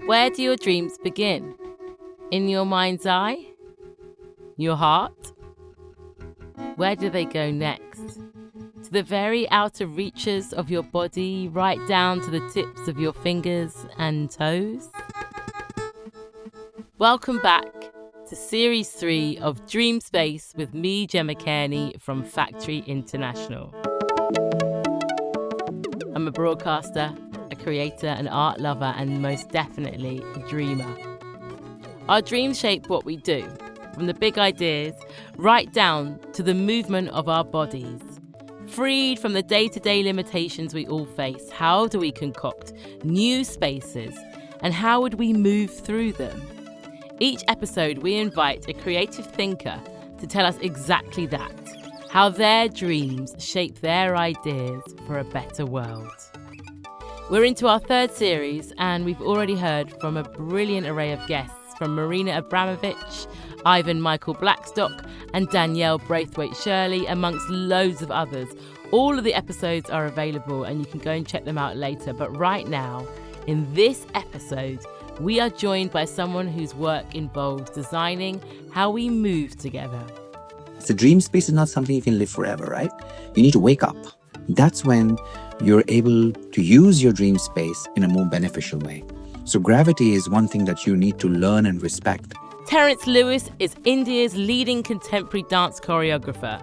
Where do your dreams begin? In your mind's eye? Your heart? Where do they go next? To the very outer reaches of your body, right down to the tips of your fingers and toes? Welcome back to Series 3 of Dream Space with me, Gemma Cairney from Factory International. I'm a broadcaster, a creator, an art lover, and most definitely a dreamer. Our dreams shape what we do, from the big ideas right down to the movement of our bodies. Freed from the day-to-day limitations we all face, how do we concoct new spaces, and how would we move through them? Each episode, we invite a creative thinker to tell us exactly that, how their dreams shape their ideas for a better world. We're into our third series, and we've already heard from a brilliant array of guests from Marina Abramovich, Ivan Michael Blackstock, and Danielle Braithwaite-Shirley, amongst loads of others. All of the episodes are available, and you can go and check them out later. But right now, in this episode, we are joined by someone whose work involves designing how we move together. So dream space is not something you can live forever, right? You need to wake up. That's when you're able to use your dream space in a more beneficial way. So gravity is one thing that you need to learn and respect. Terence Lewis is India's leading contemporary dance choreographer.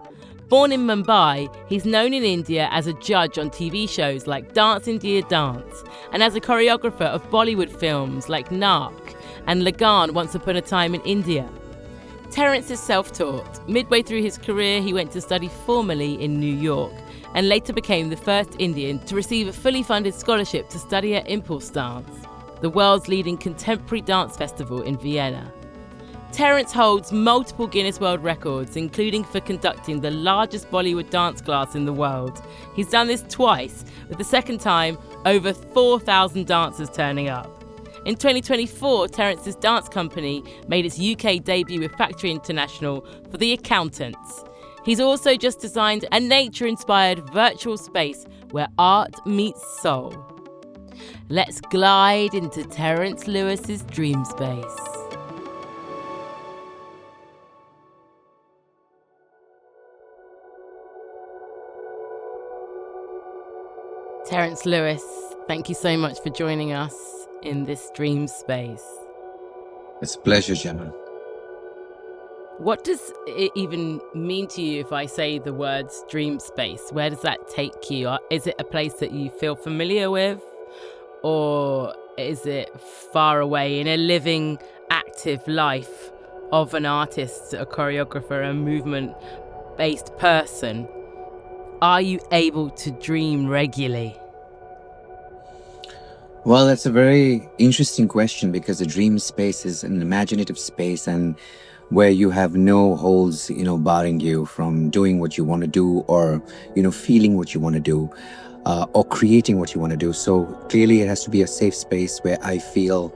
Born in Mumbai, he's known in India as a judge on TV shows like Dance India Dance and as a choreographer of Bollywood films like Narc and Lagan Once Upon a Time in India. Terence is self-taught. Midway through his career, he went to study formally in New York and later became the first Indian to receive a fully funded scholarship to study at Impulse Dance, the world's leading contemporary dance festival in Vienna. Terence holds multiple Guinness World Records, including for conducting the largest Bollywood dance class in the world. He's done this twice, with the second time over 4,000 dancers turning up. In 2024, Terence's dance company made its UK debut with Factory International for The Accountants. He's also just designed a nature-inspired virtual space where art meets soul. Let's glide into Terence Lewis's dream space. Terence Lewis, thank you so much for joining us in this dream space. It's a pleasure, Gemma. What does it even mean to you if I say the words dream space? Where does that take you? Is it a place that you feel familiar with? Or is it far away in a living, active life of an artist, a choreographer, a movement-based person? Are you able to dream regularly? Well, that's a very interesting question because the dream space is an imaginative space and where you have no holds, barring you from doing what you want to do or, feeling what you want to do or creating what you want to do. So clearly it has to be a safe space where I feel,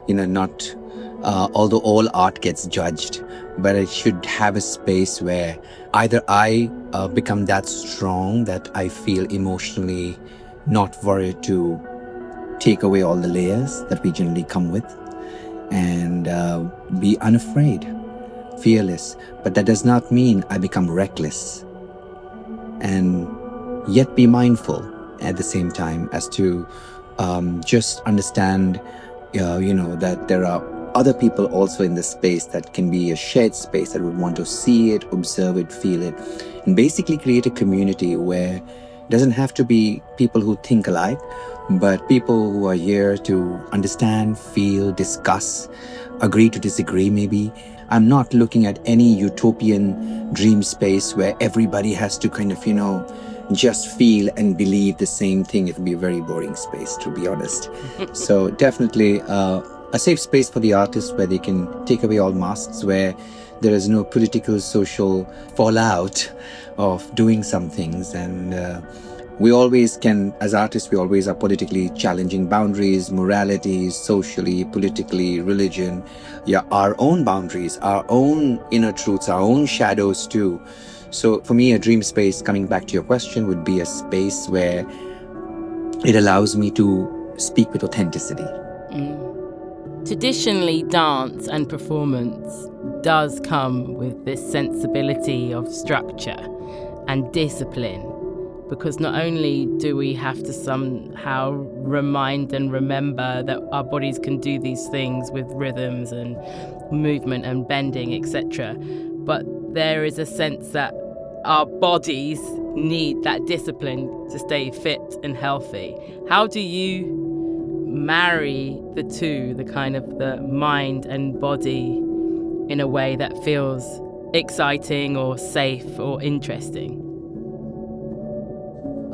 not, although all art gets judged, but it should have a space where either I become that strong that I feel emotionally not worried to take away all the layers that we generally come with and be unafraid, fearless. But that does not mean I become reckless and yet be mindful at the same time as to just understand, that there are other people also in this space that can be a shared space that would want to see it, observe it, feel it, and basically create a community where it doesn't have to be people who think alike, but people who are here to understand, feel, discuss, agree to disagree maybe. I'm not looking at any utopian dream space where everybody has to kind of, just feel and believe the same thing. It would be a very boring space, to be honest. So definitely a safe space for the artists where they can take away all masks, where there is no political, social fallout of doing some things. And we always can, as artists, we always are politically challenging boundaries, moralities, socially, politically, religion, our own boundaries, our own inner truths, our own shadows too. So for me, a dream space, coming back to your question, would be a space where it allows me to speak with authenticity. Traditionally, dance and performance does come with this sensibility of structure and discipline, because not only do we have to somehow remind and remember that our bodies can do these things with rhythms and movement and bending, etc., but there is a sense that our bodies need that discipline to stay fit and healthy. How do you marry the two, the kind of the mind and body, in a way that feels exciting or safe or interesting?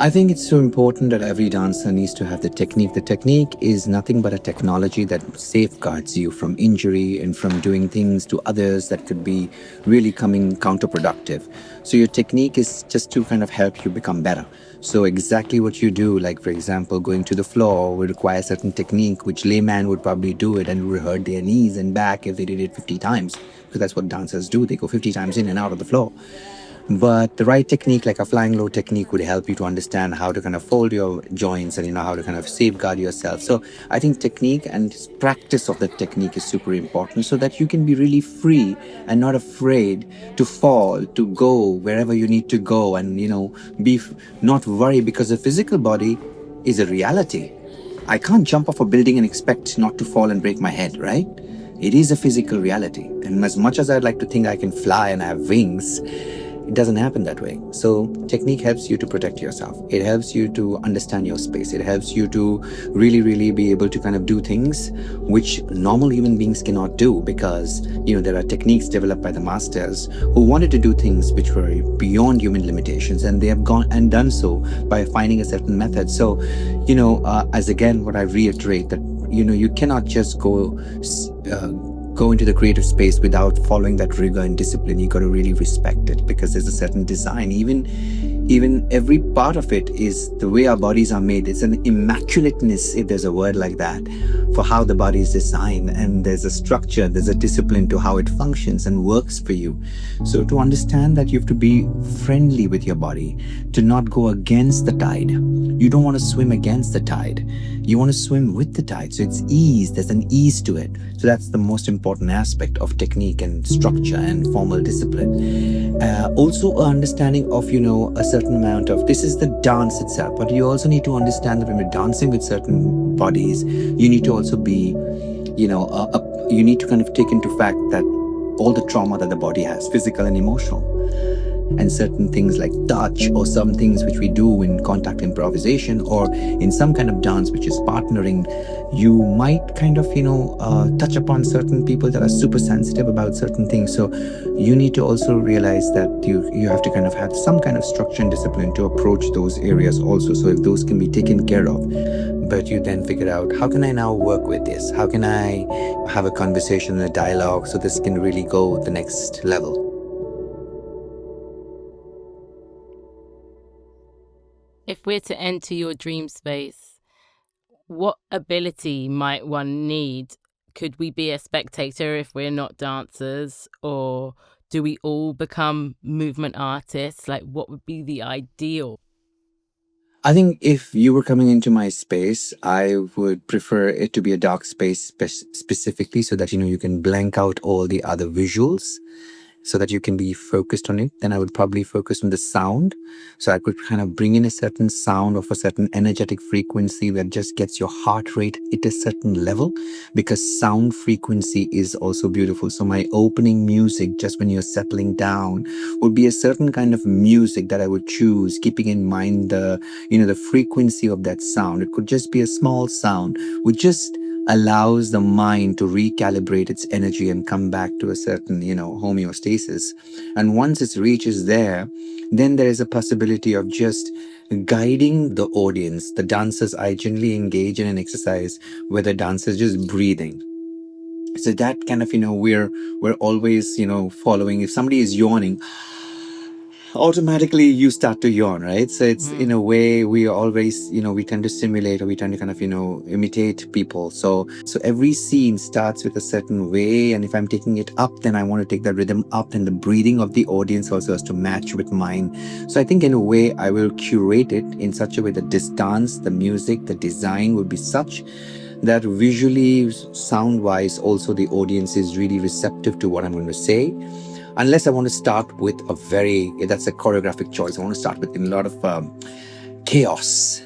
I think it's so important that every dancer needs to have the technique. The technique is nothing but a technology that safeguards you from injury and from doing things to others that could be really coming counterproductive. So your technique is just to kind of help you become better. So exactly what you do, like for example, going to the floor would require certain technique, which layman would probably do it and would hurt their knees and back if they did it 50 times. Because that's what dancers do. They go 50 times in and out of the floor. But the right technique, like a flying low technique, would help you to understand how to kind of fold your joints and how to kind of safeguard yourself. So I think technique and practice of that technique is super important, so that you can be really free and not afraid to fall, to go wherever you need to go, and be not worry, because the physical body is a reality. I can't jump off a building and expect not to fall and break my head, right? It is a physical reality. And as much as I'd like to think I can fly and have wings, it doesn't happen that way. So technique helps you to protect yourself. It helps you to understand your space. It helps you to really, really be able to kind of do things which normal human beings cannot do, because, there are techniques developed by the masters who wanted to do things which were beyond human limitations, and they have gone and done so by finding a certain method. So, as again, what I reiterate, that, you cannot just go into the creative space without following that rigor and discipline. You got to really respect it, because there's a certain design. Even every part of it is the way our bodies are made. It's an immaculateness, if there's a word like that, for how the body is designed. And there's a structure, there's a discipline to how it functions and works for you. So to understand that, you have to be friendly with your body, to not go against the tide. You don't want to swim against the tide. You want to swim with the tide. So it's ease. There's an ease to it. So that's the most important aspect of technique and structure and formal discipline. Also, an understanding of, a certain amount of, this is the dance itself. But you also need to understand that when we're dancing with certain bodies, you need to also be, you need to kind of take into fact that all the trauma that the body has, physical and emotional, and certain things like touch, or some things which we do in contact improvisation, or in some kind of dance which is partnering, you might kind of touch upon certain people that are super sensitive about certain things. So you need to also realize that you have to kind of have some kind of structure and discipline to approach those areas also, so if those can be taken care of. But you then figure out, how can I now work with this? How can I have a conversation and a dialogue so this can really go the next level? If we're to enter your dream space, what ability might one need? Could we be a spectator if we're not dancers? Or do we all become movement artists? Like, what would be the ideal? I think if you were coming into my space, I would prefer it to be a dark space specifically, so that, you can blank out all the other visuals, so that you can be focused on it. Then I would probably focus on the sound. So I could kind of bring in a certain sound of a certain energetic frequency that just gets your heart rate at a certain level, because sound frequency is also beautiful. So my opening music, just when you're settling down, would be a certain kind of music that I would choose, keeping in mind the frequency of that sound. It could just be a small sound, which just allows the mind to recalibrate its energy and come back to a certain, homeostasis. And once it reaches there, then there is a possibility of just guiding the audience. The dancers, I generally engage in an exercise where the dancers just breathing. So that kind of, we're always, following. If somebody is yawning, automatically you start to yawn, right? So it's in a way, we always, we tend to simulate, or we tend to kind of, imitate people. So every scene starts with a certain way. And if I'm taking it up, then I want to take that rhythm up, and the breathing of the audience also has to match with mine. So I think in a way, I will curate it in such a way that this dance, the music, the design will be such that visually, sound wise, also the audience is really receptive to what I'm going to say. Unless I want to start with that's a choreographic choice. I want to start with a lot of chaos.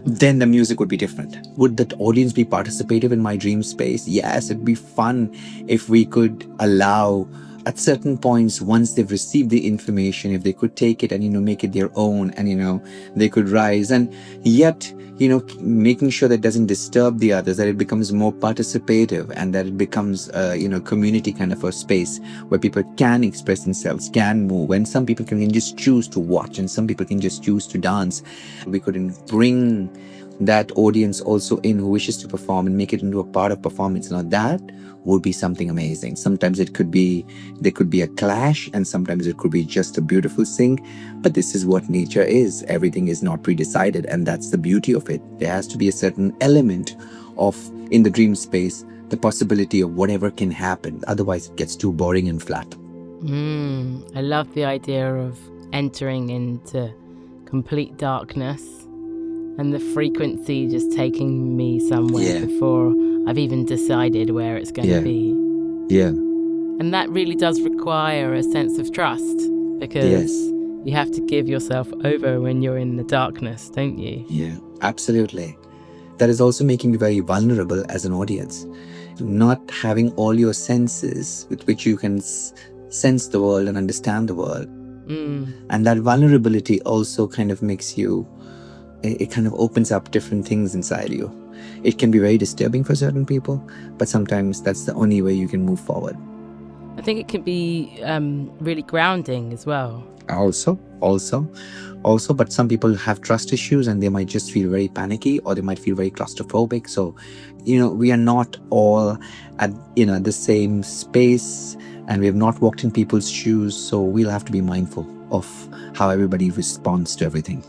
Then the music would be different. Would the audience be participative in my dream space? Yes, it'd be fun if we could allow at certain points, once they've received the information, if they could take it and, make it their own, and, they could rise, and yet, making sure that it doesn't disturb the others, that it becomes more participative, and that it becomes, community kind of a space where people can express themselves, can move, and some people can just choose to watch, and some people can just choose to dance. We couldn't bring that audience also in who wishes to perform and make it into a part of performance. Now that would be something amazing. Sometimes there could be a clash, and sometimes it could be just a beautiful thing. But this is what nature is. Everything is not pre-decided, and that's the beauty of it. There has to be a certain element of, in the dream space, the possibility of whatever can happen. Otherwise it gets too boring and flat. I love the idea of entering into complete darkness and the frequency just taking me somewhere before I've even decided where it's going to be. Yeah. And that really does require a sense of trust, because you have to give yourself over when you're in the darkness, don't you? Yeah, absolutely. That is also making you very vulnerable as an audience. Not having all your senses with which you can sense the world and understand the world. And that vulnerability also kind of makes you, it kind of opens up different things inside you. It can be very disturbing for certain people, but sometimes that's the only way you can move forward. I think it can be really grounding as well. Also, but some people have trust issues, and they might just feel very panicky, or they might feel very claustrophobic. So, we are not all at, the same space, and we have not walked in people's shoes. So we'll have to be mindful of how everybody responds to everything.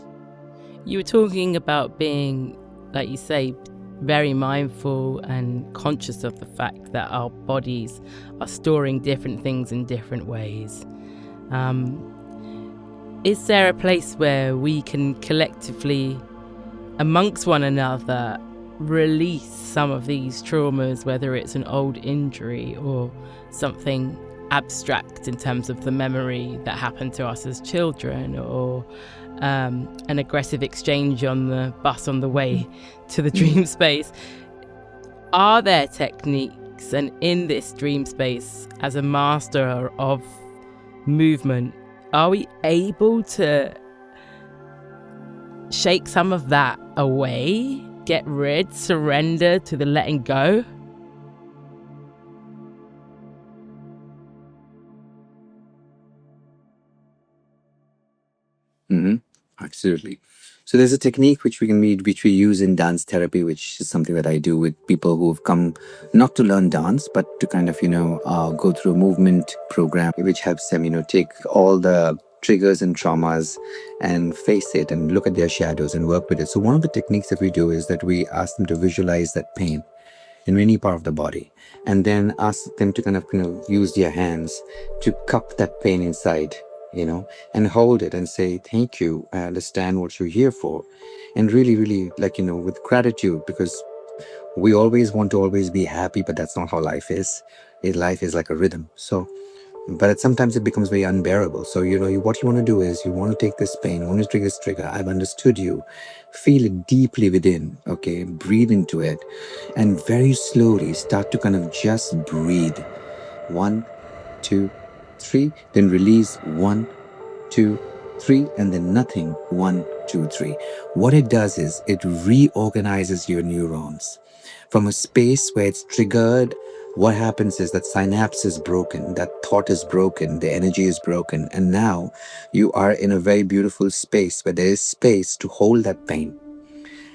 You were talking about being, like you say, very mindful and conscious of the fact that our bodies are storing different things in different ways. Is there a place where we can collectively, amongst one another, release some of these traumas, whether it's an old injury or something abstract in terms of the memory that happened to us as children, or an aggressive exchange on the bus on the way to the dream space? Are there techniques, and in this dream space, as a master of movement, are we able to shake some of that away, get rid, surrender to the letting go? Absolutely. So there's a technique which we use in dance therapy, which is something that I do with people who have come not to learn dance, but to kind of, go through a movement program, which helps them, take all the triggers and traumas and face it and look at their shadows and work with it. So one of the techniques that we do is that we ask them to visualize that pain in any part of the body, and then ask them to kind of, use their hands to cup that pain inside, and hold it and say, thank you, I understand what you're here for. And really, really, with gratitude, because we always want to always be happy, but that's not how life is. Life is like a rhythm. So, but sometimes it becomes very unbearable. So, what you want to do is you want to take this pain, you want to take this trigger. I've understood you. Feel it deeply within, okay? Breathe into it. And very slowly start to kind of just breathe. 1, 2, 3, then release 1, 2, 3, and then nothing. 1, 2, 3. What it does is it reorganizes your neurons from a space where it's triggered. What happens is that synapse is broken, that thought is broken, the energy is broken, and now you are in a very beautiful space where there is space to hold that pain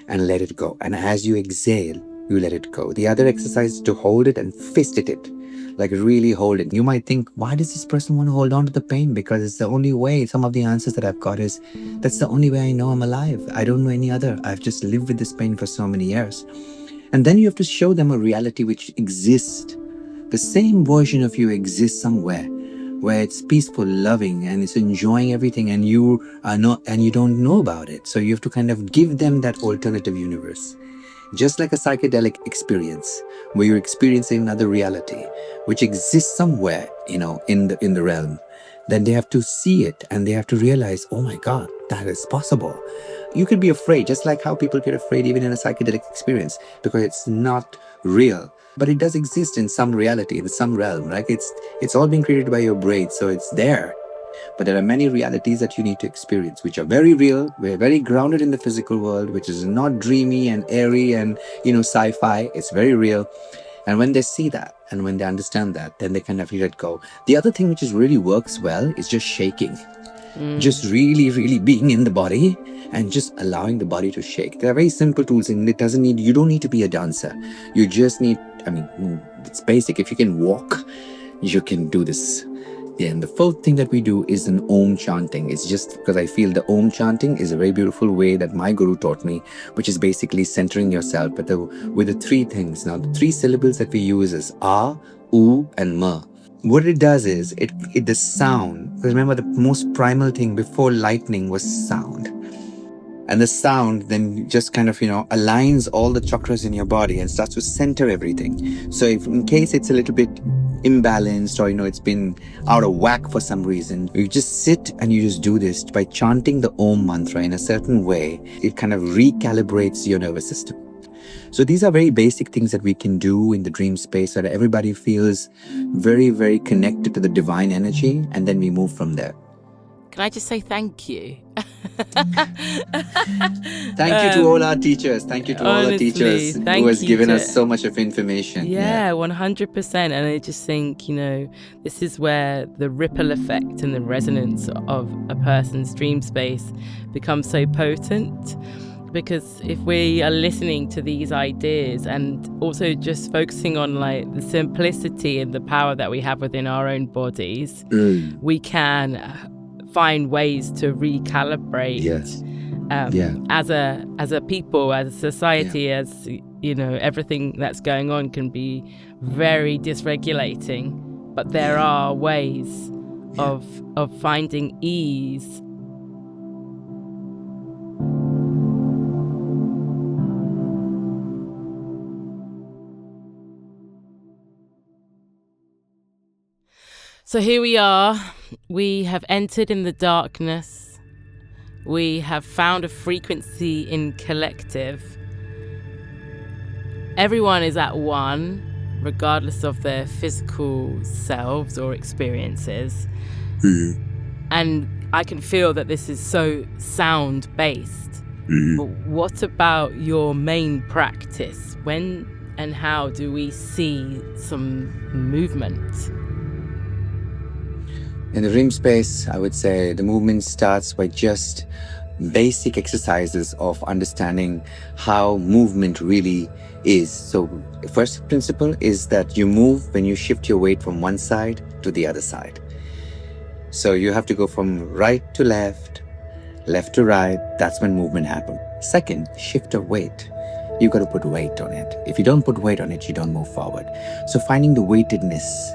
and let it go. And as you exhale, you let it go. The other exercise is to hold it and fist it. Like really hold it. You might think, why does this person want to hold on to the pain? Because it's the only way. Some of the answers that I've got is, that's the only way I know I'm alive. I don't know any other. I've just lived with this pain for so many years. And then you have to show them a reality which exists. The same version of you exists somewhere where it's peaceful, loving, and it's enjoying everything, and you are not, and you don't know about it. So you have to kind of give them that alternative universe. just like a psychedelic experience where you're experiencing another reality which exists somewhere, in the realm. Then they have to see it and they have to realize, oh my God, that is possible. You could be afraid, just like how people get afraid even in a psychedelic experience, because it's not real. But it does exist in some reality, in some realm. Like it's all being created by your brain, so it's there. But there are many realities that you need to experience, which are very real, we're very grounded in the physical world, which is not dreamy and airy and, sci-fi. It's very real. And when they see that and when they understand that, then they kind of let go. The other thing which is really works well is just shaking. Just really, really being in the body and just allowing the body to shake. There are very simple tools, and you don't need to be a dancer. You just need, it's basic. If you can walk, you can do this. Yeah, and the fourth thing that we do is an Om chanting. It's just because I feel the Om chanting is a very beautiful way that my guru taught me, which is basically centering yourself with the three things. Now, the three syllables that we use is A, U, and Ma. What it does is, the sound, because remember the most primal thing before lightning was sound. And the sound then just kind of, aligns all the chakras in your body and starts to center everything. So if in case it's a little bit imbalanced or, it's been out of whack for some reason, you just sit and you just do this by chanting the Om mantra in a certain way. It kind of recalibrates your nervous system. So these are very basic things that we can do in the dream space so that everybody feels very, very connected to the divine energy, and then we move from there. Can I just say thank you? Thank you to all our teachers. Thank you to all our teachers who has given us so much of information. Yeah, 100%. And I just think, this is where the ripple effect and the resonance of a person's dream space becomes so potent. Because if we are listening to these ideas and also just focusing on like the simplicity and the power that we have within our own bodies, we can find ways to recalibrate as a people, as a society, as everything that's going on can be very dysregulating, but there are ways of finding ease. So here we are. We have entered in the darkness. We have found a frequency in collective. Everyone is at one, regardless of their physical selves or experiences. And I can feel that this is so sound-based. But what about your main practice? When and how do we see some movement? In the dream space, I would say the movement starts by just basic exercises of understanding how movement really is. So the first principle is that you move when you shift your weight from one side to the other side. So you have to go from right to left to right. That's when movement happens. Second, shift of weight. You've got to put weight on it. If you don't put weight on it, you don't move forward. So finding the weightedness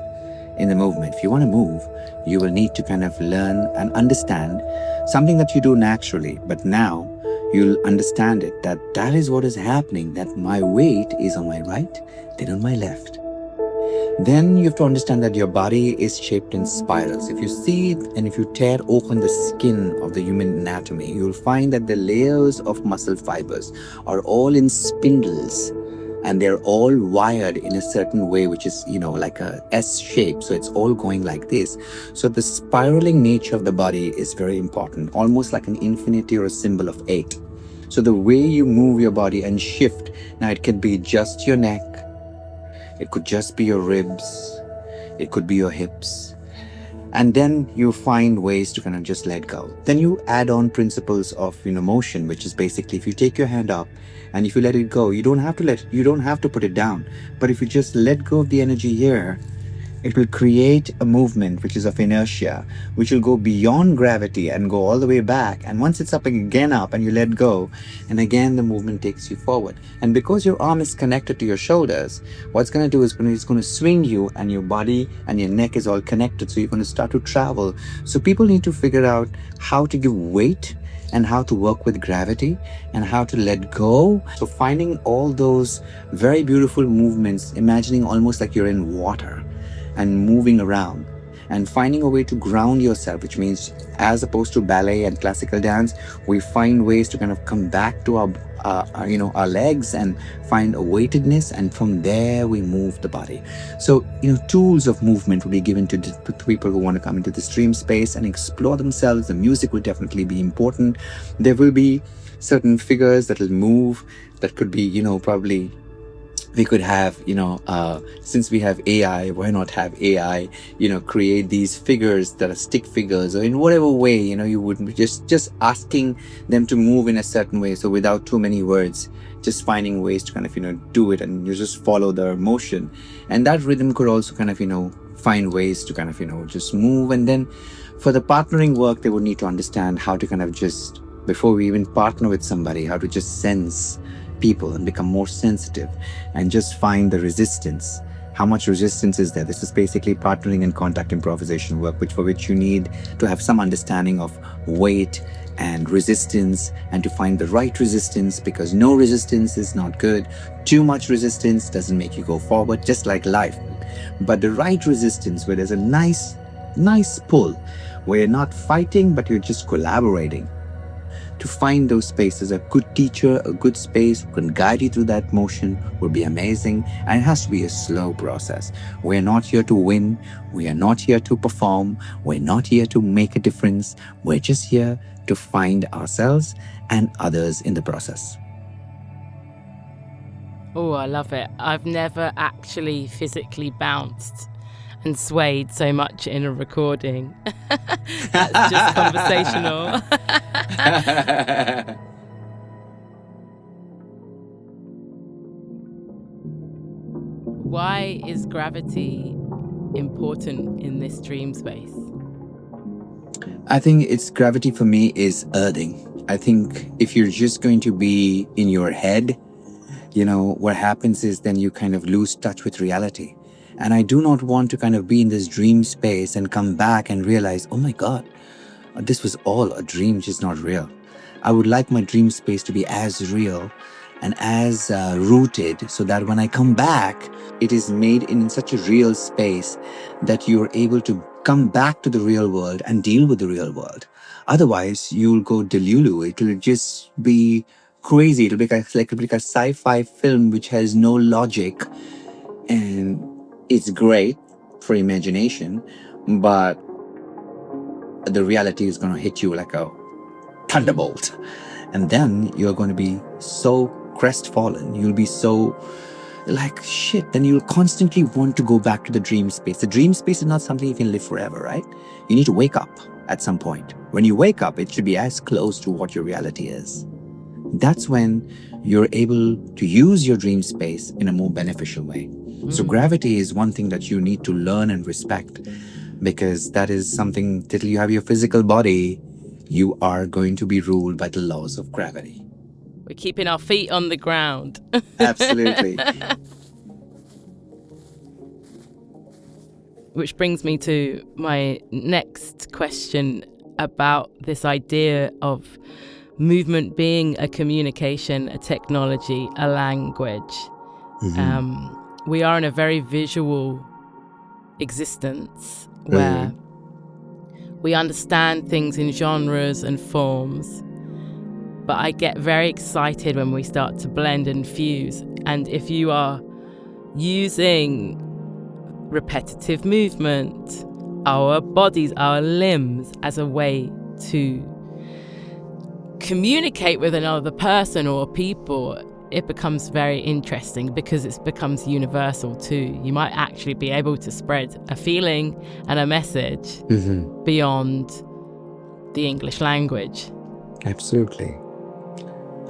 in the movement. If you want to move, you will need to kind of learn and understand something that you do naturally, but now you'll understand it, that is what is happening, that my weight is on my right, then on my left. Then you have to understand that your body is shaped in spirals. If you see it and if you tear open the skin of the human anatomy, you'll find that the layers of muscle fibers are all in spindles, and they're all wired in a certain way, which is, like a S shape. So it's all going like this. So the spiraling nature of the body is very important, almost like an infinity or a symbol of 8. So the way you move your body and shift, now it could be just your neck, it could just be your ribs, it could be your hips. And then you find ways to kind of just let go. Then you add on principles of motion, which is basically if you take your hand up and if you let it go, you don't have to put it down. But if you just let go of the energy here, it will create a movement which is of inertia, which will go beyond gravity and go all the way back. And once it's up again and you let go, and again the movement takes you forward. And because your arm is connected to your shoulders, what's going to do is it's going to swing you, and your body and your neck is all connected. So you're going to start to travel. So people need to figure out how to give weight and how to work with gravity and how to let go. So finding all those very beautiful movements, imagining almost like you're in water and moving around, and finding a way to ground yourself, which means as opposed to ballet and classical dance, we find ways to kind of come back to our legs and find a weightedness, and from there we move the body. So tools of movement will be given to people who want to come into this dream space and explore themselves. The music will definitely be important. There will be certain figures that will move, that could be probably we could have since we have AI, why not have AI create these figures that are stick figures, or in whatever way you would just asking them to move in a certain way, so without too many words, just finding ways to kind of do it, and you just follow the motion, and that rhythm could also kind of find ways to kind of just move. And then for the partnering work, they would need to understand how to kind of just, before we even partner with somebody, how to just sense people and become more sensitive and just find the resistance. How much resistance is there? This is basically partnering and contact improvisation work, for which you need to have some understanding of weight and resistance, and to find the right resistance, because no resistance is not good. Too much resistance doesn't make you go forward, just like life. But the right resistance, where there's a nice pull, where you're not fighting but you're just collaborating. To find those spaces, a good teacher, a good space who can guide you through that motion would be amazing. And it has to be a slow process. We're not here to win. We are not here to perform. We're not here to make a difference. We're just here to find ourselves and others in the process. Oh, I love it. I've never actually physically bounced and swayed so much in a recording. That's just conversational. Why is gravity important in this dream space? I think it's gravity for me is earthing. I think if you're just going to be in your head, what happens is then you kind of lose touch with reality. And I do not want to kind of be in this dream space and come back and realize, oh my God, this was all a dream, just not real. I would like my dream space to be as real and as rooted, so that when I come back, it is made in such a real space that you're able to come back to the real world and deal with the real world. Otherwise, you'll go delulu. It will just be crazy. It'll be like a sci-fi film which has no logic, and it's great for imagination, but the reality is going to hit you like a thunderbolt. And then you're going to be so crestfallen. You'll be so like shit. Then you'll constantly want to go back to the dream space. The dream space is not something you can live forever, right? You need to wake up at some point. When you wake up, it should be as close to what your reality is. That's when you're able to use your dream space in a more beneficial way. So gravity is one thing that you need to learn and respect, because that is something, till you have your physical body, you are going to be ruled by the laws of gravity. We're keeping our feet on the ground. Absolutely. Which brings me to my next question about this idea of movement being a communication, a technology, a language. We are in a very visual existence where we understand things in genres and forms, but I get very excited when we start to blend and fuse. And if you are using repetitive movement, our bodies, our limbs, as a way to communicate with another person or people, it becomes very interesting, because it becomes universal too. You might actually be able to spread a feeling and a message beyond the English language. Absolutely.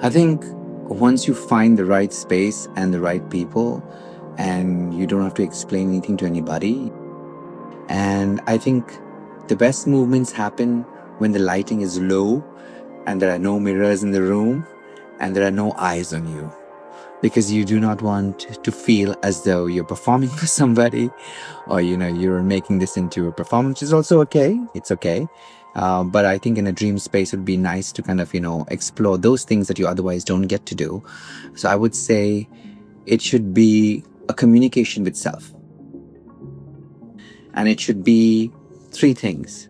I think once you find the right space and the right people, and you don't have to explain anything to anybody, and I think the best movements happen when the lighting is low and there are no mirrors in the room and there are no eyes on you, because you do not want to feel as though you're performing for somebody, or you're making this into a performance. Is also okay. It's okay. But I think in a dream space, it would be nice to kind of, explore those things that you otherwise don't get to do. So I would say it should be a communication with self. And it should be three things: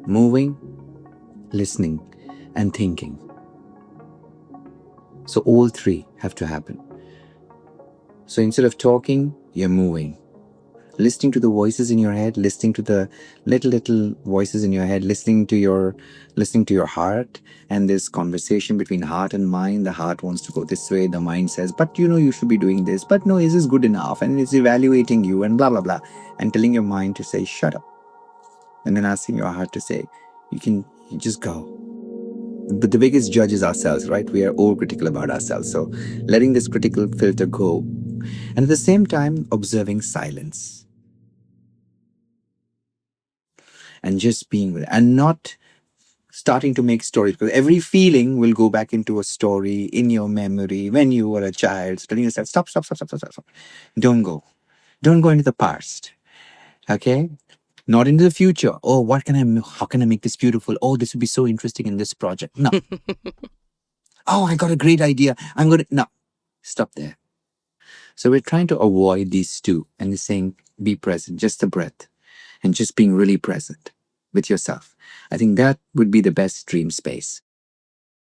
moving, listening, and thinking. So all three have to happen. So instead of talking, you're moving. Listening to the voices in your head, listening to the little voices in your head, listening to your heart, and this conversation between heart and mind. The heart wants to go this way, the mind says, but you should be doing this, but no, is this good enough? And it's evaluating you and blah blah blah, and telling your mind to say shut up, and then asking your heart to say you just go. But the biggest judge is ourselves, right? We are all critical about ourselves. So letting this critical filter go, and at the same time observing silence and just being with it, and not starting to make stories, because every feeling will go back into a story in your memory when you were a child. So telling yourself, stop. Don't go into the past. Okay? Not into the future. Oh, how can I make this beautiful? Oh, this would be so interesting in this project. No. Oh, I got a great idea. No, stop there. So we're trying to avoid these two and saying, be present, just the breath, and just being really present with yourself. I think that would be the best dream space.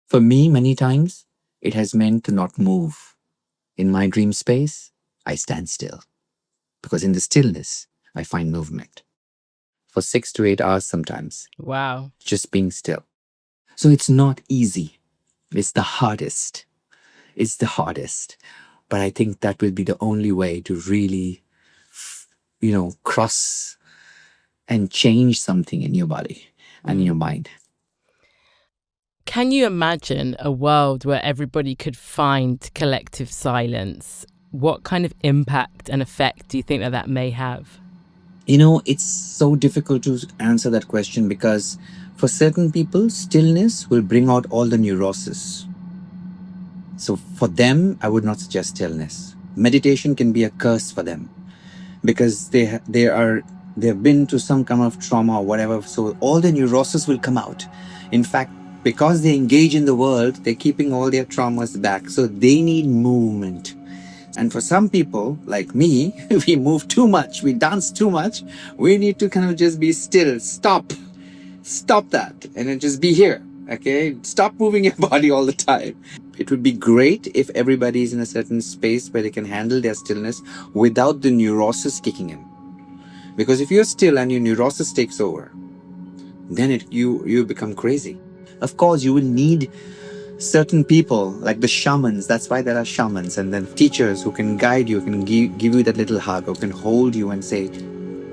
For me, many times, it has meant to not move. In my dream space, I stand still, because in the stillness, I find movement. For 6 to 8 hours sometimes. Wow. Just being still. So it's not easy. It's the hardest. But I think that will be the only way to really, cross and change something in your body and in your mind. Can you imagine a world where everybody could find collective silence? What kind of impact and effect do you think that may have? It's so difficult to answer that question, because for certain people, stillness will bring out all the neurosis. So for them, I would not suggest stillness. Meditation can be a curse for them, because they've been to some kind of trauma or whatever. So all the neurosis will come out. In fact, because they engage in the world, they're keeping all their traumas back. So they need movement. And for some people, like me, we move too much, we dance too much. We need to kind of just be still. Stop that, and then just be here. Okay? Stop moving your body all the time. It would be great if everybody is in a certain space where they can handle their stillness without the neurosis kicking in. Because if you're still and your neurosis takes over, then you become crazy. Of course, you will need certain people like the shamans. That's why there are shamans, and then teachers who can guide you, can give you that little hug, who can hold you and say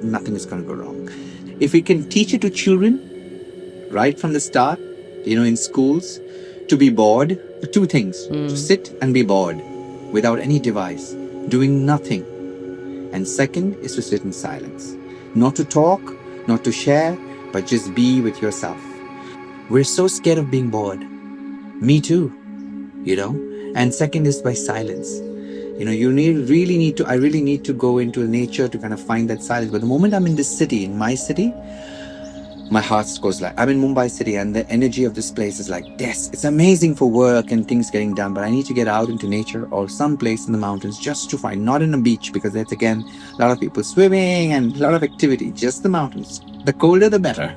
nothing is going to go wrong. If we can teach it to children right from the start, in schools, to be bored, two things: to sit and be bored without any device, doing nothing. And second is to sit in silence, not to talk, not to share, but just be with yourself. We're so scared of being bored. Me too, And second is by silence. I really need to go into nature to kind of find that silence. But the moment I'm in my city, my heart goes like, I'm in Mumbai city, and the energy of this place is like this. It's amazing for work and things getting done, but I need to get out into nature or some place in the mountains just to find, not in a beach, because that's again a lot of people swimming and a lot of activity, just the mountains. The colder, the better.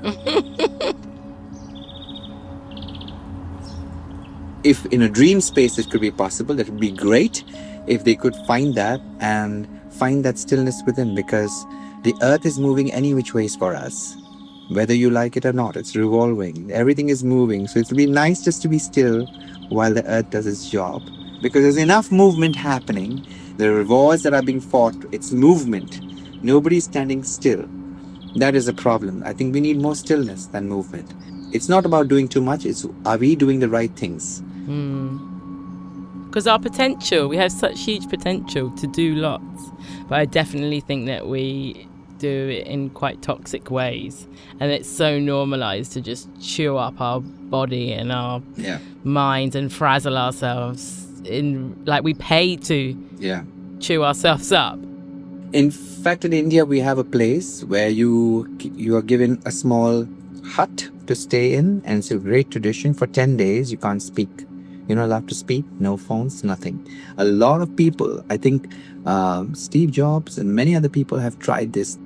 If in a dream space it could be possible, that would be great if they could find that and find that stillness within, because the earth is moving any which ways for us. Whether you like it or not, it's revolving. Everything is moving. So it would be nice just to be still while the earth does its job, because there's enough movement happening. The wars that are being fought, it's movement. Nobody's standing still. That is a problem. I think we need more stillness than movement. It's not about doing too much. It's, are we doing the right things? Because our potential, we have such huge potential to do lots. But I definitely think that we do it in quite toxic ways. And it's so normalized to just chew up our body and our minds and frazzle ourselves like we pay to chew ourselves up. In fact, in India, we have a place where you are given a small hut to stay in, and it's a great tradition. For 10 days, you can't speak. You're not allowed to speak, no phones, nothing. A lot of people, I think Steve Jobs and many other people have tried this.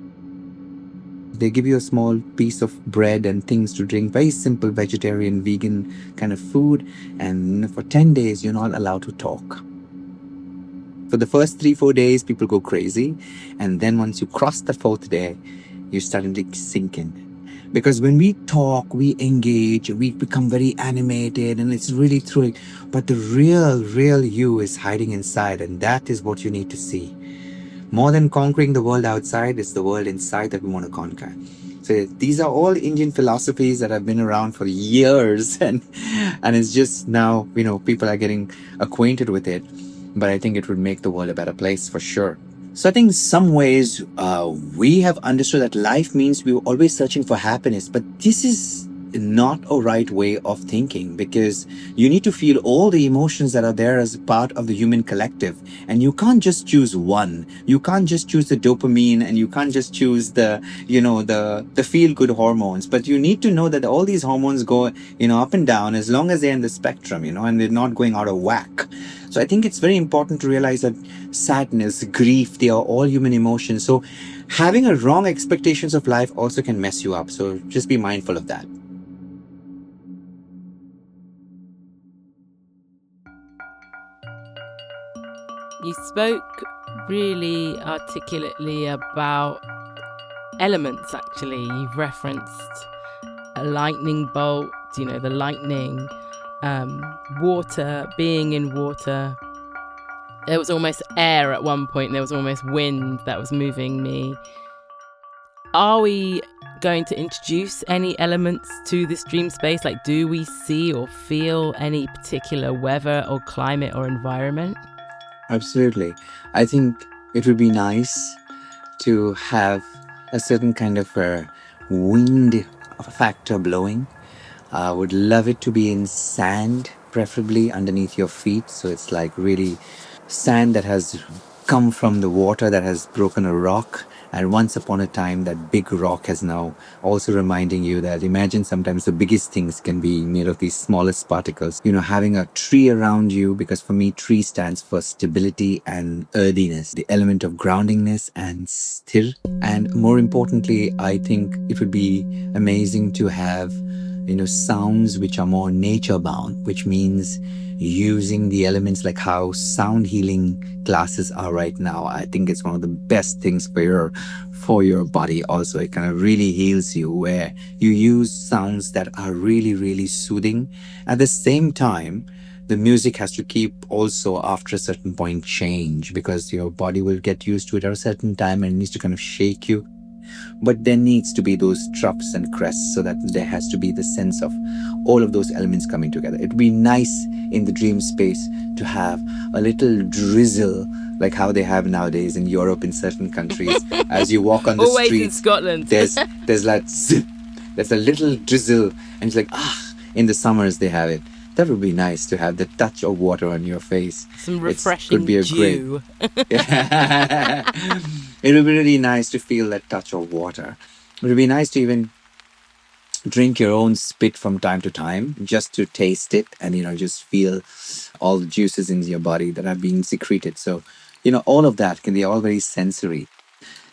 They give you a small piece of bread and things to drink, very simple vegetarian, vegan kind of food. And for 10 days, you're not allowed to talk. For the first 3-4 days, people go crazy. And then once you cross the 4th day, you're starting to sink in. Because when we talk, we engage, we become very animated, and it's really thrilling. But the real you is hiding inside, and that is what you need to see. More than conquering the world outside, it's the world inside that we want to conquer. So these are all Indian philosophies that have been around for years, and it's just now, people are getting acquainted with it. But I think it would make the world a better place for sure. So I think in some ways, we have understood that life means we're always searching for happiness, but this is not a right way of thinking, because you need to feel all the emotions that are there as part of the human collective, and you can't just choose one. You can't just choose the dopamine, and you can't just choose the feel good hormones, but you need to know that all these hormones go up and down as long as they're in the spectrum, and they're not going out of whack. So I think it's very important to realize that sadness, grief, they are all human emotions. So having a wrong expectations of life also can mess you up. So just be mindful of that. You spoke really articulately about elements, actually. You've referenced a lightning bolt, the lightning, water, being in water. There was almost air at one point, there was almost wind that was moving me. Are we going to introduce any elements to this dream space? Like, do we see or feel any particular weather or climate or environment? Absolutely. I think it would be nice to have a certain kind of a wind factor blowing. I would love it to be in sand, preferably underneath your feet. So it's like really sand that has come from the water, that has broken a rock. And once upon a time, that big rock has now also reminding you that imagine sometimes the biggest things can be made of these smallest particles. Having a tree around you, because for me, tree stands for stability and earthiness, the element of groundingness and sthir. And more importantly, I think it would be amazing to have sounds which are more nature bound, which means using the elements like how sound healing classes are right now. I think it's one of the best things for your body. Also, it kind of really heals you, where you use sounds that are really, really soothing. At the same time, the music has to keep also after a certain point change, because your body will get used to it at a certain time and it needs to kind of shake you. But there needs to be those troughs and crests, so that there has to be the sense of all of those elements coming together. It would be nice in the dream space to have a little drizzle, like how they have nowadays in Europe, in certain countries. As you walk on the Always streets, in Scotland. there's like zip, there's a little drizzle, and it's like, in the summers they have it. That would be nice to have the touch of water on your face. Some refreshing could be a dew. It would be really nice to feel that touch of water. It would be nice to even drink your own spit from time to time, just to taste it and, just feel all the juices in your body that are being secreted. So, all of that can be all very sensory.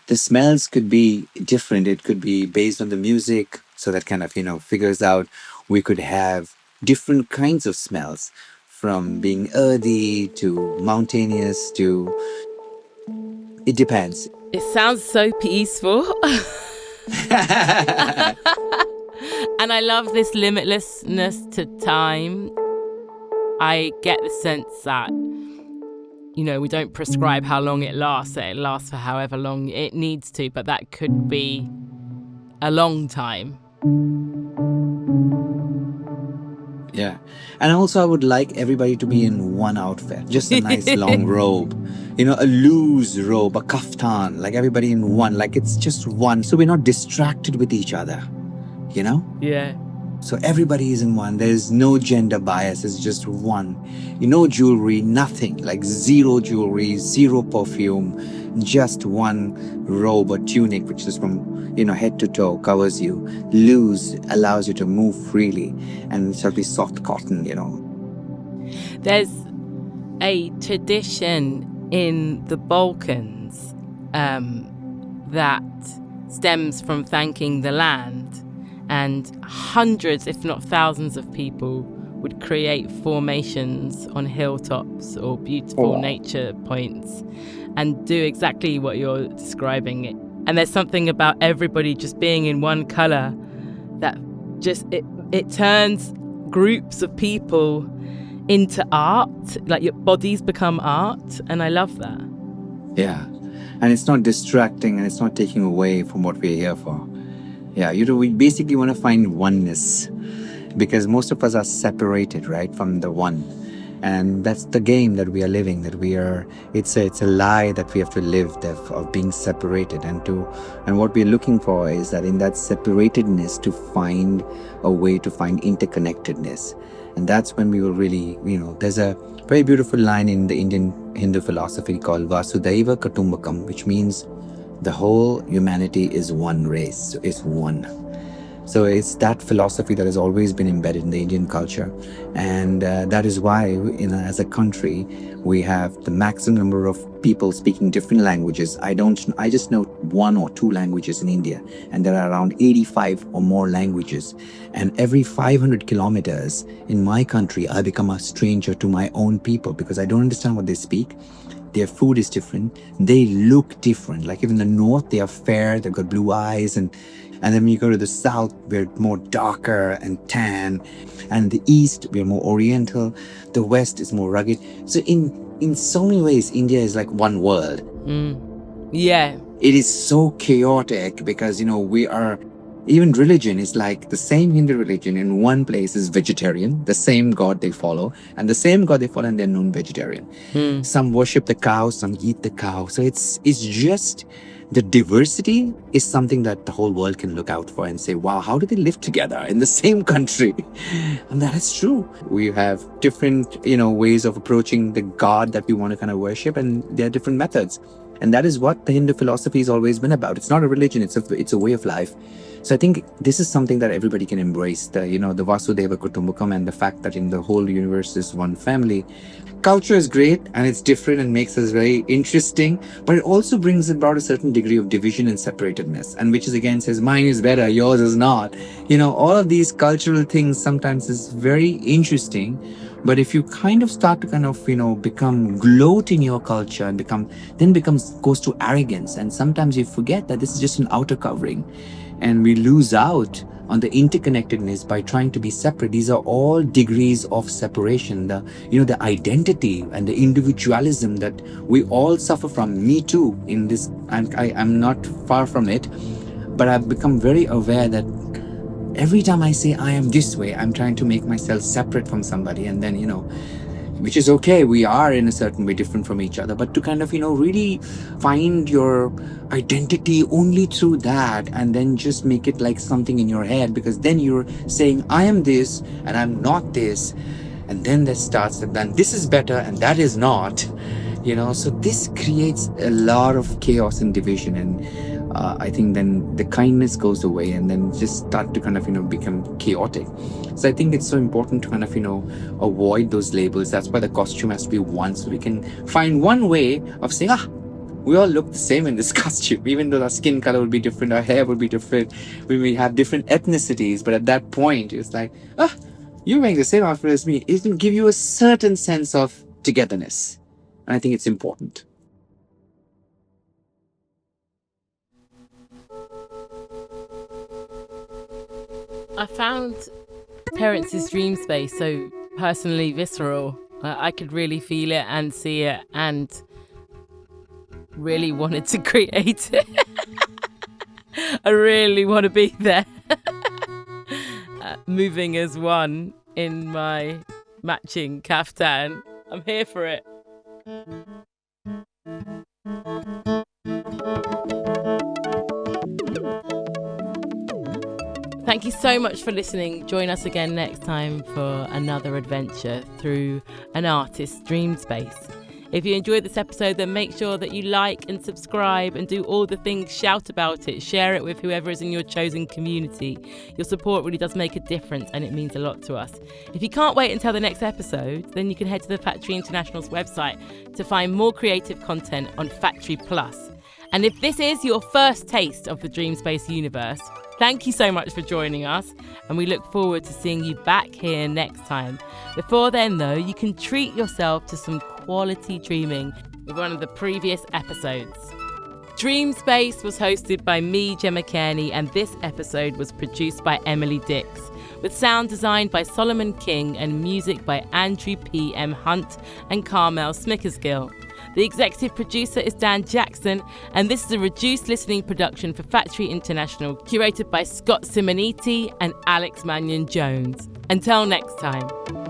The smells could be different. It could be based on the music. So that kind of, figures out we could have different kinds of smells, from being earthy to mountainous to... It depends. It sounds so peaceful. And I love this limitlessness to time. I get the sense that, we don't prescribe how long it lasts. It lasts for however long it needs to, but that could be a long time. Yeah. And also I would like everybody to be in one outfit, just a nice long robe, a loose robe, a kaftan, like everybody in one, like it's just one. So we're not distracted with each other, Yeah. So everybody is in one. There's no gender bias. It's just one. No jewelry, nothing, like zero jewelry, zero perfume, just one robe or tunic, which is from, head to toe, covers you. Loose allows you to move freely, and it shall be soft cotton. There's a tradition in the Balkans that stems from thanking the land, and hundreds, if not thousands, of people would create formations on hilltops or beautiful nature points and do exactly what you're describing. And there's something about everybody just being in one color that just it turns groups of people into art, like your bodies become art, and I love that. Yeah, and it's not distracting, and it's not taking away from what we're here for. Yeah, we basically want to find oneness, because most of us are separated, right, from the one. And that's the game that we are living, it's a lie that we have to live, of being separated. And what we're looking for is that in that separatedness to find a way to find interconnectedness. And that's when we will really, there's a very beautiful line in the Indian Hindu philosophy called Vasudhaiva Kutumbakam, which means the whole humanity is one race, is one. So it's that philosophy that has always been embedded in the Indian culture. And that is why, as a country, we have the maximum number of people speaking different languages. I just know 1 or 2 languages in India, and there are around 85 or more languages. And every 500 kilometers in my country, I become a stranger to my own people because I don't understand what they speak. Their food is different. They look different. Like even the north, they are fair. They've got blue eyes. And then when you go to the south, we're more darker and tan. And the east, we're more oriental. The west is more rugged. So in so many ways, India is like one world. Yeah. It is so chaotic because, we are... Even religion is like the same Hindu religion in one place is vegetarian, the same God they follow, and the same God they follow, and they're non-vegetarian. Some worship the cow, some eat the cow. So it's just the diversity is something that the whole world can look out for and say, wow, how do they live together in the same country? And that is true. We have different, ways of approaching the God that we want to kind of worship, and there are different methods. And that is what the Hindu philosophy has always been about. It's not a religion, it's a way of life. So I think this is something that everybody can embrace, the Vasudhaiva Kutumbakam, and the fact that in the whole universe is one family. Culture is great and it's different and makes us very interesting, but it also brings about a certain degree of division and separatedness, and which is again says mine is better, yours is not. All of these cultural things sometimes is very interesting. But if you kind of start to become gloat in your culture and goes to arrogance, and sometimes you forget that this is just an outer covering, and we lose out on the interconnectedness by trying to be separate. These are all degrees of separation. The identity and the individualism that we all suffer from. Me too. In this, I'm not far from it, but I've become very aware that every time I say I am this way, I'm trying to make myself separate from somebody, and then, which is okay. We are in a certain way different from each other, but to kind of, really find your identity only through that, and then just make it like something in your head, because then you're saying I am this and I'm not this. And then that starts, and then this is better and that is not, so this creates a lot of chaos and division. And I think then the kindness goes away, and then just start to kind of, become chaotic. So I think it's so important to kind of, avoid those labels. That's why the costume has to be one, so we can find one way of saying, we all look the same in this costume, even though our skin color would be different, our hair would be different, we may have different ethnicities, but at that point, it's like, you're wearing the same outfit as me. It will give you a certain sense of togetherness. And I think it's important. I found Terence's dream space so personally visceral. I could really feel it and see it, and really wanted to create it. I really want to be there. Moving as one in my matching kaftan. I'm here for it. Thank you so much for listening. Join us again next time for another adventure through an artist's dream space. If you enjoyed this episode, then make sure that you like and subscribe and do all the things, shout about it, share it with whoever is in your chosen community. Your support really does make a difference and it means a lot to us. If you can't wait until the next episode, then you can head to the Factory International's website to find more creative content on Factory Plus. And if this is your first taste of the Dreamspace universe, thank you so much for joining us, and we look forward to seeing you back here next time. Before then, though, you can treat yourself to some quality dreaming with one of the previous episodes. Dreamspace was hosted by me, Gemma Cairney, and this episode was produced by Emily Dix, with sound designed by Solomon King and music by Andrew P. M. Hunt and Carmel Smickersgill. The executive producer is Dan Jackson, and this is a reduced listening production for Factory International, curated by Scott Simoniti and Alex Mannion Jones. Until next time.